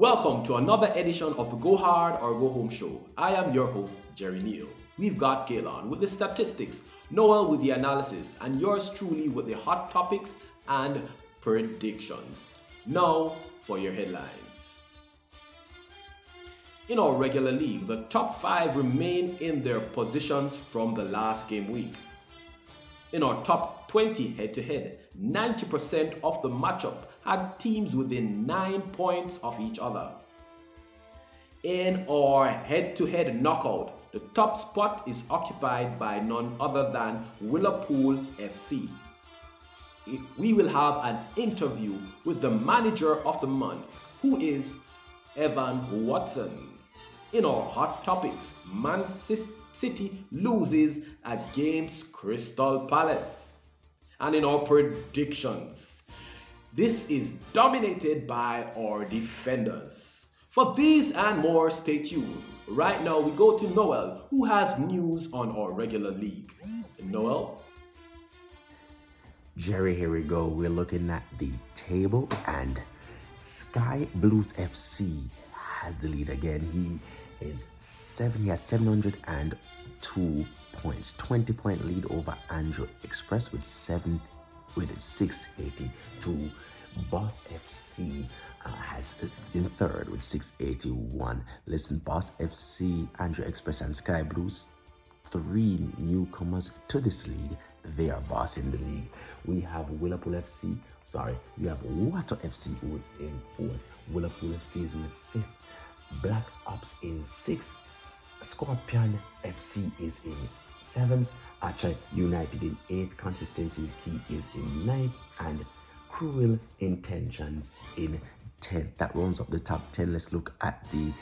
Welcome to another edition of the Go Hard or Go Home show. I am your host, Jerry Neal. We've got Galen with the statistics, Noel with the analysis, and yours truly with the hot topics and predictions. Now for your headlines. In our regular league, the top 5 remain in their positions from the last game week. In our top 20 head-to-head, 90% of the matchup had teams within 9 points of each other. In our head-to-head knockout, the top spot is occupied by none other than Liverpool FC. We will have an interview with the manager of the month, who is Evan Watson. In our hot topics, Man City loses against Crystal Palace. And in our predictions, this is dominated by our defenders. For these and more, stay tuned. Right now we go to Noel, who has news on our regular league. Noel? Jerry, here we go. We're looking at the table and Sky Blues FC has the lead again. He has 702 points, 20-point lead over Andrew Express with 682. Boss FC has in third with 681. Listen, Boss FC, Andrew Express, and Sky Blues, 3 newcomers to this league. They are boss in the league. We have Liverpool FC. We have Water FC who is in 4th. Liverpool FC is in the 5th. Black Ops in 6th. Scorpion FC is in 7th. Archer United in 8th. Consistency Key is in 9th. And Cruel Intentions in 10th. That rounds up the top 10. Let's look at the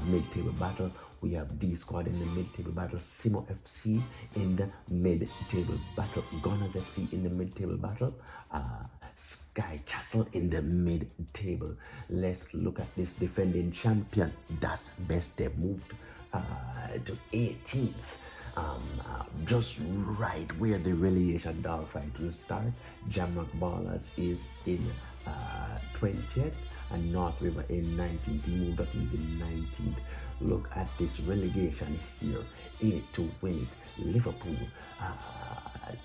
mid-table battle. We have D Squad in the mid-table battle, Simo FC in the mid-table battle, Gunners FC in the mid-table battle, Sky Castle in the mid-table. Let's look at this defending champion, Das Beste, moved to 18th. Just right where the relegation dogfight will start. Jamrock Ballers is in 20th and North River in 19th. He moved up, he's in 19th. Look at this relegation here. In it to win it. Liverpool,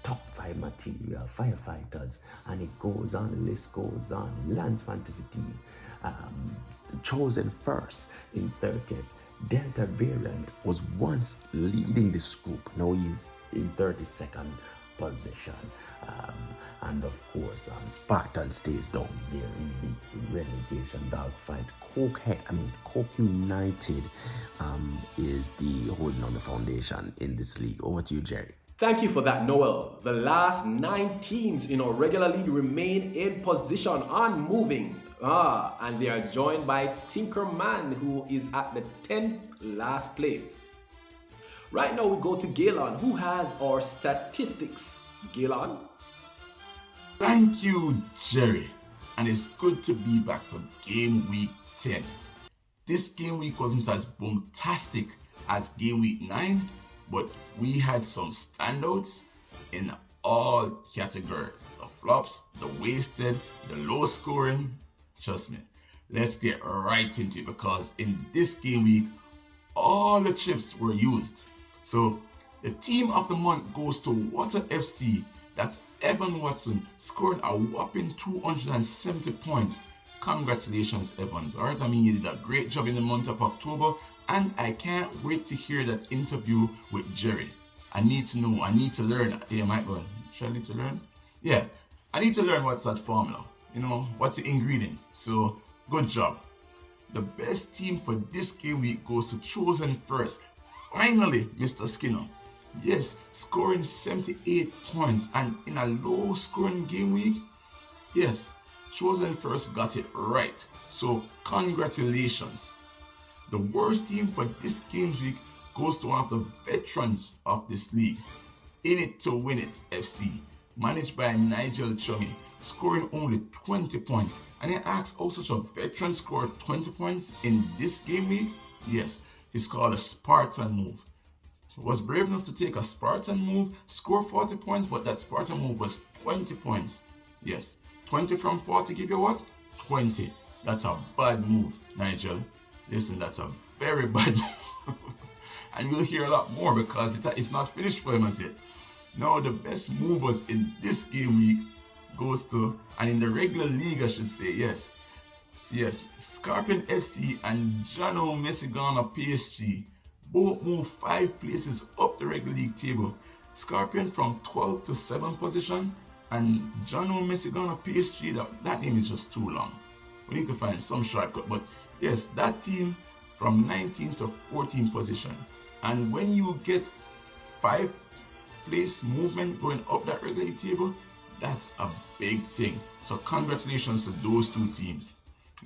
top 5 material, Firefighters, and it goes on, the list goes on. Lance Fantasy Team, chosen first in 30th. Delta Variant was once leading this group. Now he's in 32nd position. And of course, Spartan stays down there in the relegation dogfight. Coke United is the holding on the foundation in this league. Over to you, Jerry. Thank you for that, Noel. The last 9 teams in our regular league remain in position, unmoving. And they are joined by Tinkerman, who is at the 10th last place. Right now we go to Galen, who has our statistics. Galen? Thank you, Jerry. And it's good to be back for game week 10. This game week wasn't as bombastic as game week 9, but we had some standouts in all categories. The flops, the wasted, the low scoring. Trust me, let's get right into it, because in this game week, all the chips were used. So the team of the month goes to Water FC. That's Evan Watson, scoring a whopping 270 points. Congratulations, Evans. Alright, you did a great job in the month of October, and I can't wait to hear that interview with Jerry. I need to know, I need to learn. Yeah, Michael, should I need to learn? Yeah, I need to learn what's that formula. What's the ingredient? So, good job. The best team for this game week goes to Chosen First. Finally, Mr. Skinner. Yes, scoring 78 points, and in a low scoring game week, yes, Chosen First got it right. So, congratulations. The worst team for this games week goes to one of the veterans of this league. In It to Win It FC, managed by Nigel Chummy, scoring only 20 points. And I asked how such a veteran scored 20 points in this game week? Yes, it's called a Spartan move. Was brave enough to take a Spartan move, score 40 points, but that Spartan move was 20 points. Yes, 20 from 40 give you what? 20. That's a bad move, Nigel. Listen, that's a very bad move. And we'll hear a lot more because it's not finished for him as yet. Now, the best movers in this game week goes to, and in the regular league, I should say, yes, Scorpion FC and Jano Messigana PSG both move 5 places up the regular league table. Scorpion from 12th to 7th position, and Jano Messigana PSG, that name is just too long. We need to find some shortcut, but yes, that team from 19th to 14th position. And when you get 5 place movement going up that regular league table, that's a big thing. So congratulations to those 2 teams.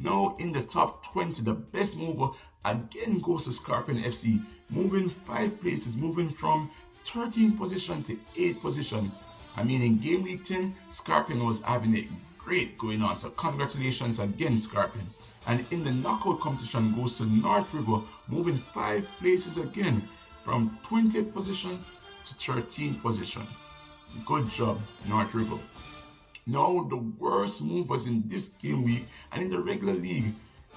Now in the top 20, the best mover again goes to Scorpion FC, moving 5 places, moving from 13th position to 8th position. I mean, in game week 10, Scorpion was having it great going on, so congratulations again, Scorpion. And in the knockout competition goes to North River, moving 5 places again, from 20th position to 13th position. Good job, North River. Now the worst movers in this game week and in the regular league,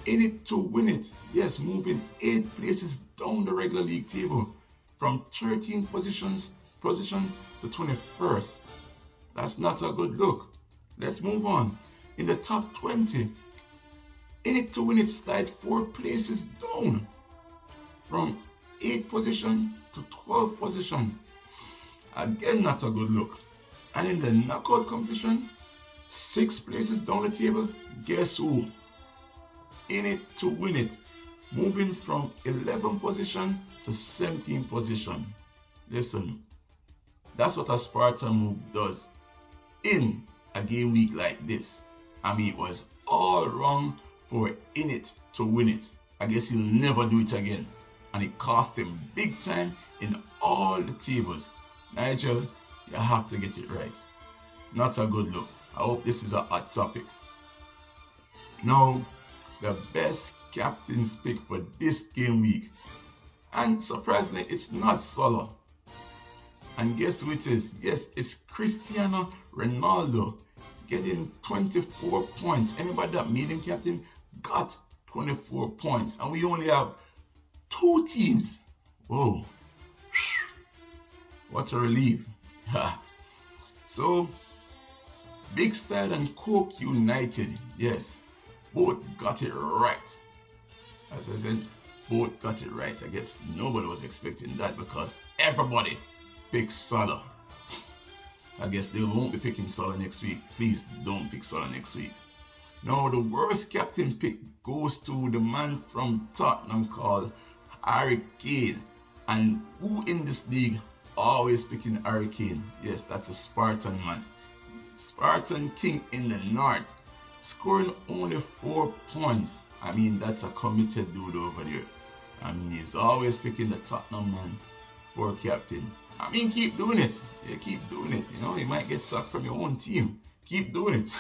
in it to win it, yes, moving 8 places down the regular league table, from 13th position to 21st. That's not a good look. Let's move on. In the top 20, in it to win it slide 4 places down, from 8th position to 12th position. Again, not a good look. And in the knockout competition, 6 places down the table, guess who? In it to win it, moving from 11th position to 17th position. Listen, that's what a Spartan move does in a game week like this. I mean, it was all wrong for in it to win it. I guess he'll never do it again. And it cost him big time in all the tables. Nigel, you have to get it right. Not a good look. I hope this is a hot topic. Now, the best captain's pick for this game week. And surprisingly, it's not Salah. And guess who it is? Yes, it's Cristiano Ronaldo, getting 24 points. Anybody that made him captain got 24 points. And we only have 2 teams. Whoa. What a relief. So, Big Side and Coke United, yes, both got it right. As I said, both got it right. I guess nobody was expecting that because everybody picked Salah. I guess they won't be picking Salah next week. Please don't pick Salah next week. Now, the worst captain pick goes to the man from Tottenham called Harry Kane. And who in this league always picking Harry Kane? Yes, that's a Spartan man. Spartan King in the north, scoring only 4 points. I mean, that's a committed dude over there. I mean, he's always picking the Tottenham man for captain. I mean, keep doing it. Yeah, keep doing it. You know, you might get sucked from your own team. Keep doing it.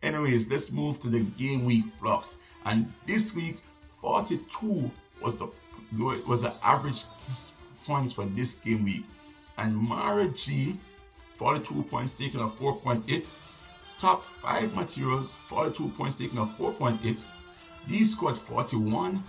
Anyways, let's move to the game week flops. And this week, 42 was the average points for this game week. And Mara G, 42 points, taking a 4.8. Top 5 materials, 42 points, taking a 4.8. D Squad 41.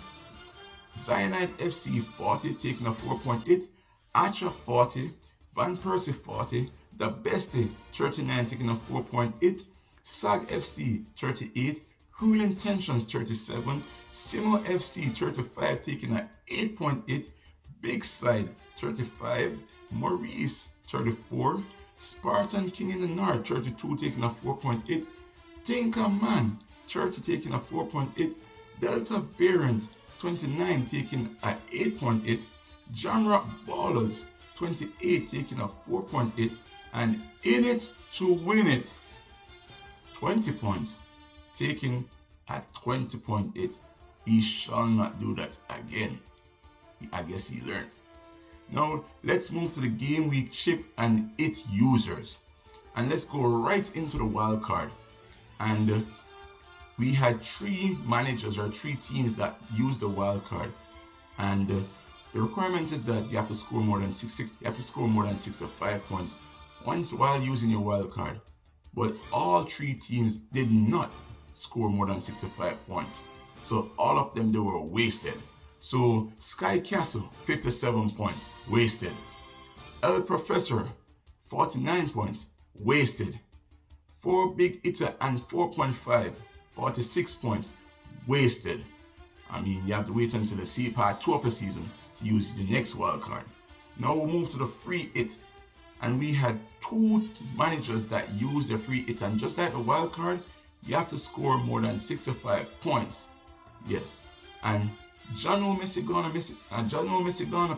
Cyanide FC 40, taking a 4.8. Archer 40. Van Persie 40. The Bestie 39, taking a 4.8. SAG FC 38. Cruel Intentions 37. Simo FC 35, taking a 8.8. Big Side 35. Maurice 34. Spartan King in the North 32, taking a 4.8. Tinker Man 30, taking a 4.8. Delta Variant 29, taking a 8.8. Genre Ballers 28, taking a 4.8. And In It to Win It 20 points, taking a 20.8. He shall not do that again. I guess he learned. Now, let's move to the game week chip and it users. And let's go right into the wild card. And we had 3 managers or 3 teams that used the wild card. And the requirement is that you have to score more than 65 points once while using your wild card. But all 3 teams did not score more than 65 points. So all of them, they were wasted. So Sky Castle, 57 points, wasted. El Professor, 49 points, wasted. 4 Big Hitter and 4.5, 46 points, wasted. I mean, you have to wait until the part 2 of the season to use the next wildcard. Now we'll move to the free hit. And we had 2 managers that used their free hit. And just like the wildcard, you have to score more than 65 points. Yes. And John O'Messigana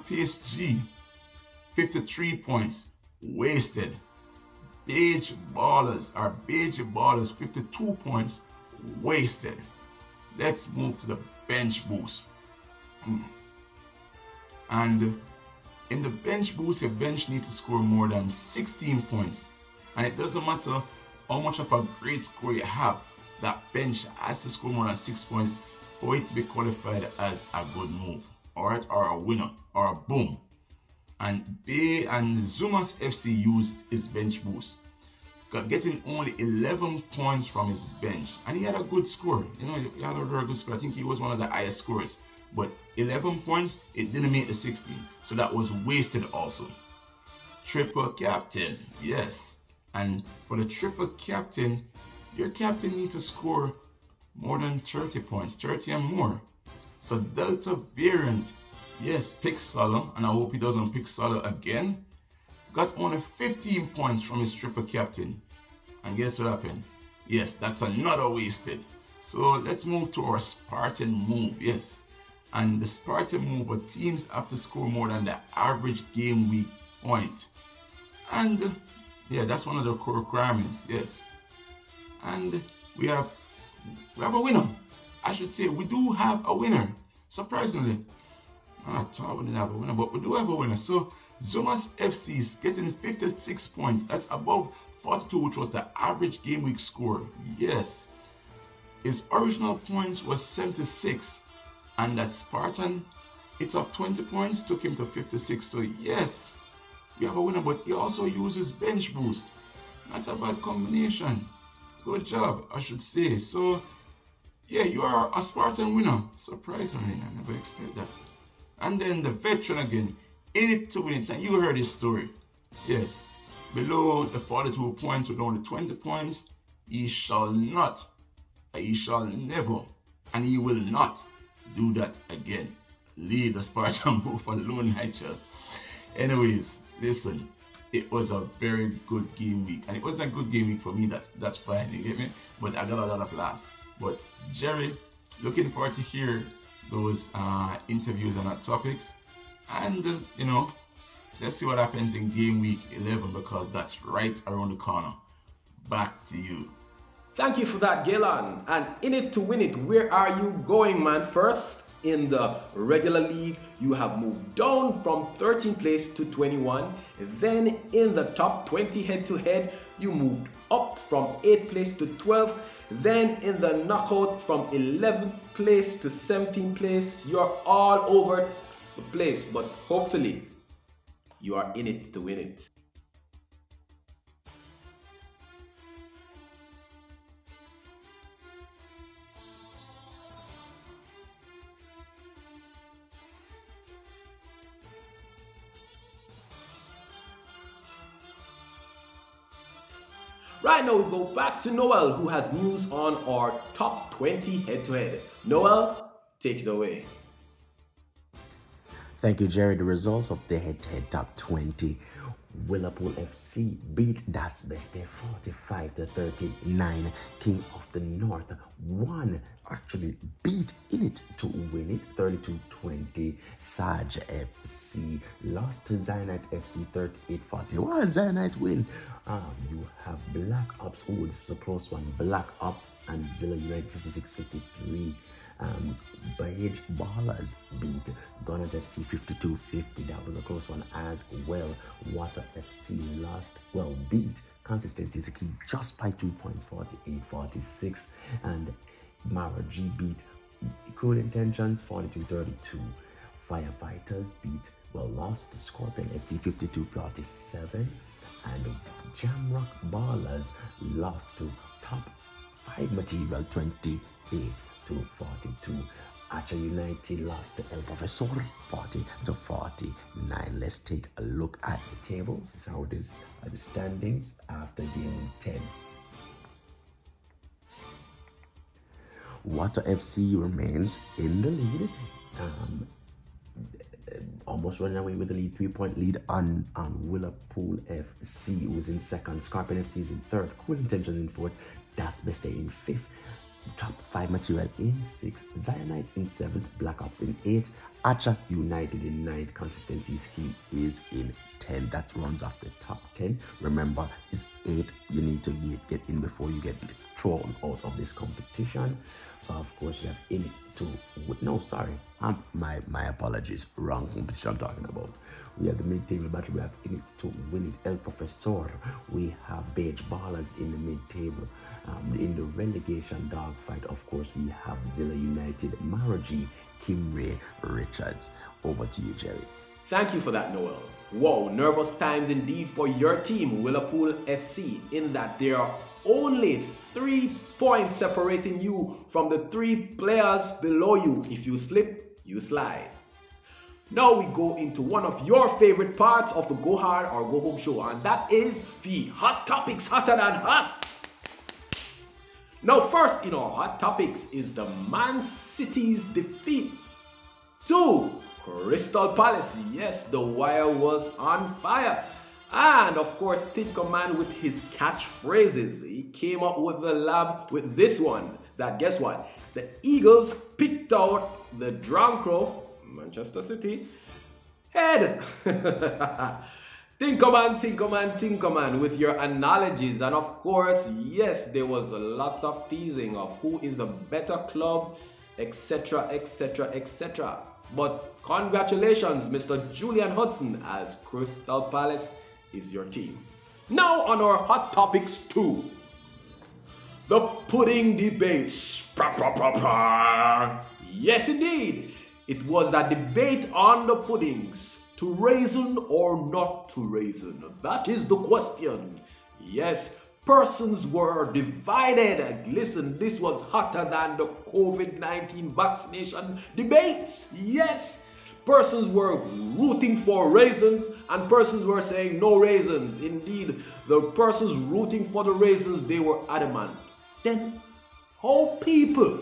PSG, 53 points, wasted. Beige Ballers, 52 points, wasted. Let's move to the bench boost. And in the bench boost, your bench needs to score more than 16 points. And it doesn't matter how much of a great score you have, that bench has to score more than 6 points for it to be qualified as a good move, alright, or a winner, or a boom. And Zumas FC used his bench boost, getting only 11 points from his bench, and he had a good score. You know, he had a very good score. I think he was one of the highest scorers, but 11 points, it didn't make the 16, so that was wasted also. Triple captain, yes, and for the triple captain, your captain needs to score more than 30 points, 30 and more. So Delta variant, yes, pick Salah, and I hope he doesn't pick Salah again. Got only 15 points from his triple captain. And guess what happened? Yes, that's another wasted. So let's move to our Spartan move, yes. And the Spartan move, where teams have to score more than the average game week point. And yeah, that's one of the core requirements, yes. And we have a winner. I should say we do have a winner, surprisingly. I thought we didn't have a winner, but we do have a winner. So Zumas FC is getting 56 points. That's above 42, which was the average game week score. Yes. His original points was 76. And that Spartan hit of 20 points took him to 56. So yes, we have a winner, but he also uses bench boost. Not a bad combination. Good job, I should say. So yeah, you are a Spartan winner. Surprisingly, I never expected that. And then the veteran again, in it to win it. And you heard his story. Yes, below the 42 points with only 20 points, he shall never, and he will not do that again. Leave the Spartan move alone, Nigel. Anyways, listen, it was a very good game week. And it wasn't a good game week for me, that's fine, you get me? But I got a lot of laughs. But Jerry, looking forward to hear those interviews on that topics. And, you know, let's see what happens in game week 11, because that's right around the corner. Back to you. Thank you for that, Galen. And in it to win it, where are you going, man? First, in the regular league, you have moved down from 13th place to 21. Then in the top 20 head-to-head, you moved up from 8th place to 12th. Then in the knockout, from 11th place to 17th place. You're all over the place, but hopefully you are in it to win it. Right now we go back to Noel, who has news on our top 20 head-to-head. Noel, take it away. Thank you, Jerry. The results of the head-to-head top 20. Liverpool FC beat Das Beste 45-39. King of the North actually beat In It to Win It 32-20. Saj FC lost to Zainite FC 38-40. Why Zainite win? You have Black Ops. Oh, this is a close one. Black Ops and Zilla United 56-53. Beige Ballers beat Gunners FC 52-50. That was a close one as well. Water FC beat Consistency is key just by 2 points, 48-46. And Mara G beat Cruel Intentions 42-32. Firefighters lost to Scorpion FC 52-47. And Jamrock Ballers lost to Top 5 material 28 to 42. Archer United lost to El Profesor 40 to 49. Let's take a look at the table. This is how it is at the standings after game 10. Water FC remains in the lead. Almost running away with the lead, 3-point lead on Willerpool FC, who is in second. Scorpion FC is in third. Cool Intentions in fourth. Das Beste in fifth. Top 5 material in 6th. Zionite in 7th. Black Ops in 8th. Archer United in 9th. Consistency is key is in 10. That runs off the top 10. Remember, it's 8. You need to get in before you get thrown out of this competition. Of course, you have in it to no, sorry, my apologies. Wrong competition I'm talking about. We have the mid-table battle. We have in it to win it. El Profesor. We have Beige Ballers in the mid-table. In the relegation dogfight, of course, we have Zilla United, Maraji, Kimray, Richards. Over to you, Jerry. Thank you for that, Noel. Wow, nervous times indeed for your team, Willerpool FC, in that there are only 3 points separating you from the 3 players below you. If you slip, you slide. Now we go into one of your favorite parts of the Go Hard or Go Home show, and that is the Hot Topics Hotter Than Hot. Now first in our Hot Topics is the Man City's defeat to Crystal Palace. Yes, the wire was on fire. And of course, Tinkerman with his catchphrases. He came up with the lab with this one. That guess what? The Eagles picked out the Drancro, Manchester City, head. Tinkerman with your analogies. And of course, yes, there was lots of teasing of who is the better club, etc, etc, etc. But congratulations, Mr. Julian Hudson, as Crystal Palace is your team. Now on our Hot Topics 2. The pudding debates. Yes, indeed. It was that debate on the puddings. To raisin or not to raisin? That is the question. Yes, persons were divided. Listen, this was hotter than the COVID-19 vaccination debates. Yes, persons were rooting for raisins and persons were saying no raisins. Indeed, the persons rooting for the raisins, they were adamant. Then how people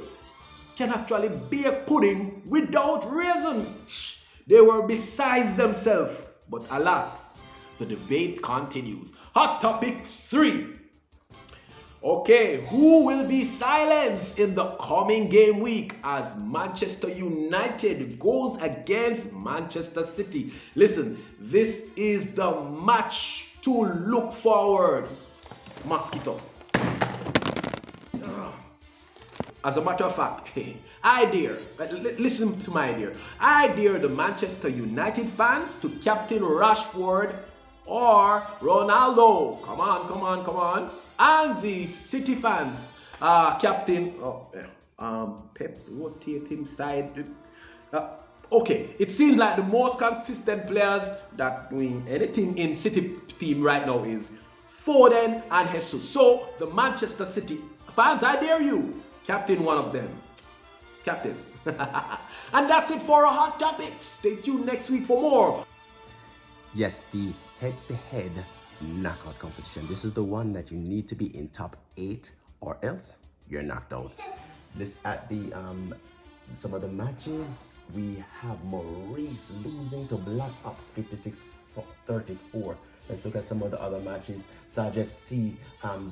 can actually bake pudding without raisins? They were besides themselves. But alas, the debate continues. Hot Topic 3. Okay, who will be silenced in the coming game week as Manchester United goes against Manchester City? Listen, this is the match to look forward. Mosquito. As a matter of fact, I dare, listen to my idea. I dare the Manchester United fans to captain Rashford or Ronaldo. Come on. And the City fans, captain, Pep, rotate him side. Okay, it seems like the most consistent players that doing anything in City team right now is Foden and Jesus. So the Manchester City fans, I dare you, captain one of them. Captain. And that's it for our Hot Topics. Stay tuned next week for more. Yes, the head-to-head knockout competition. This is the one that you need to be in top 8 or else you're knocked out. This at the some of the matches, we have Maurice losing to Black Ops 56-34. Let's look at some of the other matches. Sarge FC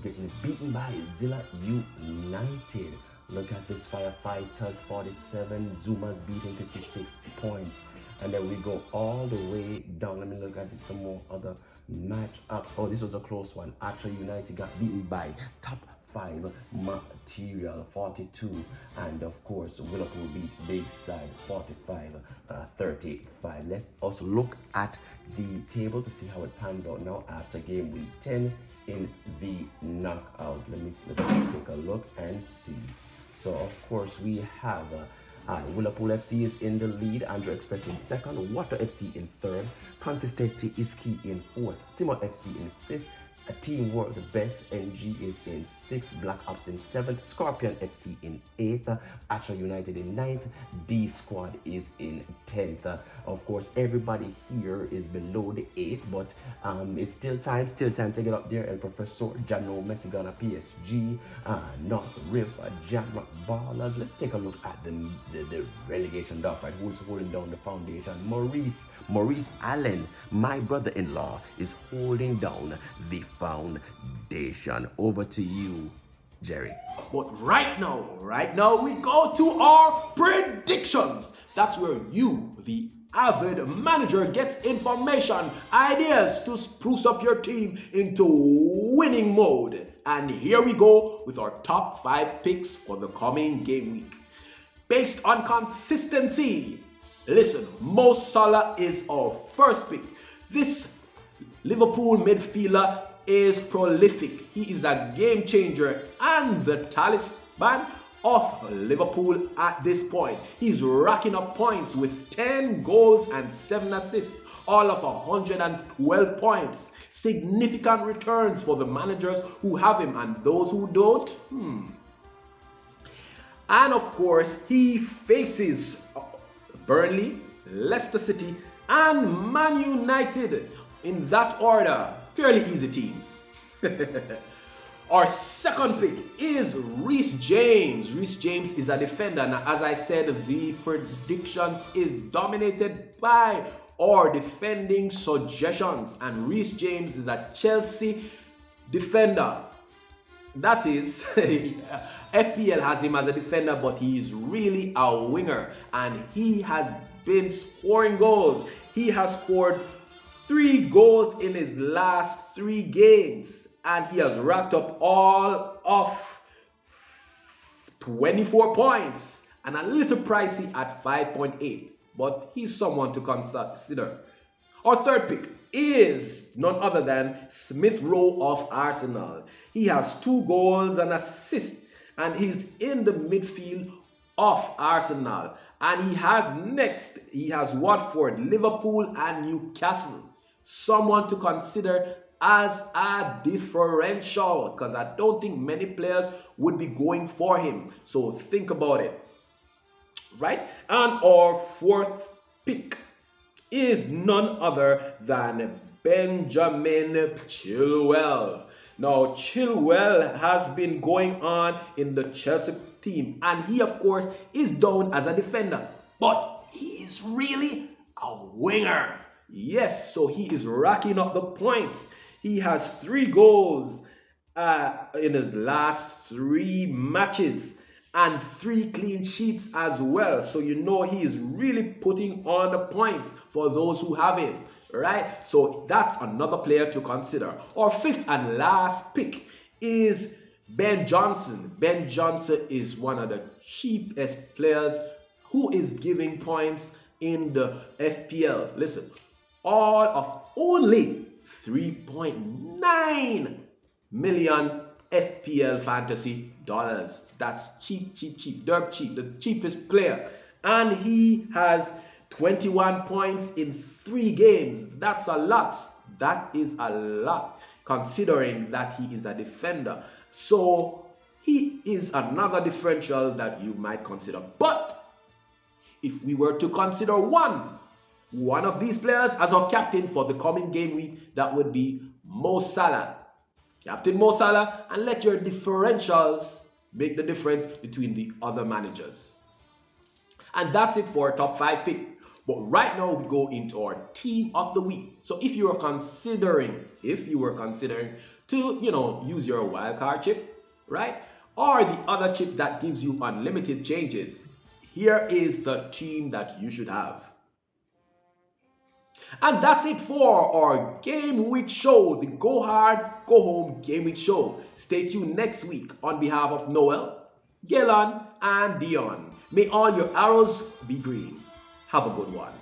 getting beaten by Zilla United. Look at this, Firefighters 47, Zuma's beating 56 points. And then we go all the way down. Let me look at some more other matchups. Oh, this was a close one. Archer United got beaten by Top 5 Material 42. And of course, Willerpool beat Big Side 45-35. Let's also look at the table to see how it pans out now after game week 10 in the knockout. Let's take a look and see. So of course we have Willerpool FC is in the lead, Andrew Express in second, Water FC in third, Consistency is Key in fourth, Simo FC in fifth, Teamwork, the best NG is in 6th, Black Ops in 7th, Scorpion FC in 8th, Asher United in 9th, D Squad is in 10th. Of course, everybody here is below the 8th, but it's still time to get up there. El Professor, Jano, Messigana, PSG, North River, Jamrock Ballers. Let's take a look at the relegation dog fight. Who's holding down the foundation? Maurice Allen, my brother-in-law, is holding down the foundation. Over to you, Jerry. But right now we go to our predictions. That's where you, the avid manager, gets information, ideas to spruce up your team into winning mode. And here we go with our top 5 picks for the coming game week. Based on consistency, listen, Mo Salah is our first pick. This Liverpool midfielder is prolific. He is a game changer and the talisman of Liverpool at this point. He's racking up points with 10 goals and 7 assists, all of 112 points. Significant returns for the managers who have him and those who don't. And of course, he faces Burnley, Leicester City, and Man United in that order. Fairly easy teams. Our second pick is Reece James. Reece James is a defender. Now, as I said, the predictions is dominated by our defending suggestions. And Reece James is a Chelsea defender. That is, FPL has him as a defender, but he is really a winger. And he has been scoring goals. He has scored 3 goals in his last 3 games. And he has racked up all of 24 points. And a little pricey at 5.8. But he's someone to consider. Our third pick is none other than Smith Rowe of Arsenal. He has 2 goals and assists. And he's in the midfield of Arsenal. And he has Watford, Liverpool, and Newcastle. Someone to consider as a differential, because I don't think many players would be going for him. So think about it. Right? And our fourth pick is none other than Benjamin Chilwell. Now, Chilwell has been going on in the Chelsea team, and he, of course, is down as a defender, but he is really a winger. Yes, so he is racking up the points. He has 3 goals in his last 3 matches and 3 clean sheets as well. So you know he is really putting on the points for those who have him, right? So that's another player to consider. Our 5th and last pick is Ben Johnson. Ben Johnson is one of the cheapest players who is giving points in the FPL. Listen, all of only 3.9 million FPL fantasy dollars. That's cheap, dirt cheap, the cheapest player. And he has 21 points in 3 games. That's a lot. That is a lot, considering that he is a defender. So he is another differential that you might consider. But if we were to consider one of these players as our captain for the coming game week, that would be Mo Salah. Captain Mo Salah, and let your differentials make the difference between the other managers. And that's it for our top 5 pick. But right now we go into our team of the week. So if you were considering to, use your wildcard chip, right? Or the other chip that gives you unlimited changes, here is the team that you should have. And that's it for our Game Week show, the Go Hard, Go Home Game Week show. Stay tuned next week on behalf of Noel, Galen, and Dion. May all your arrows be green. Have a good one.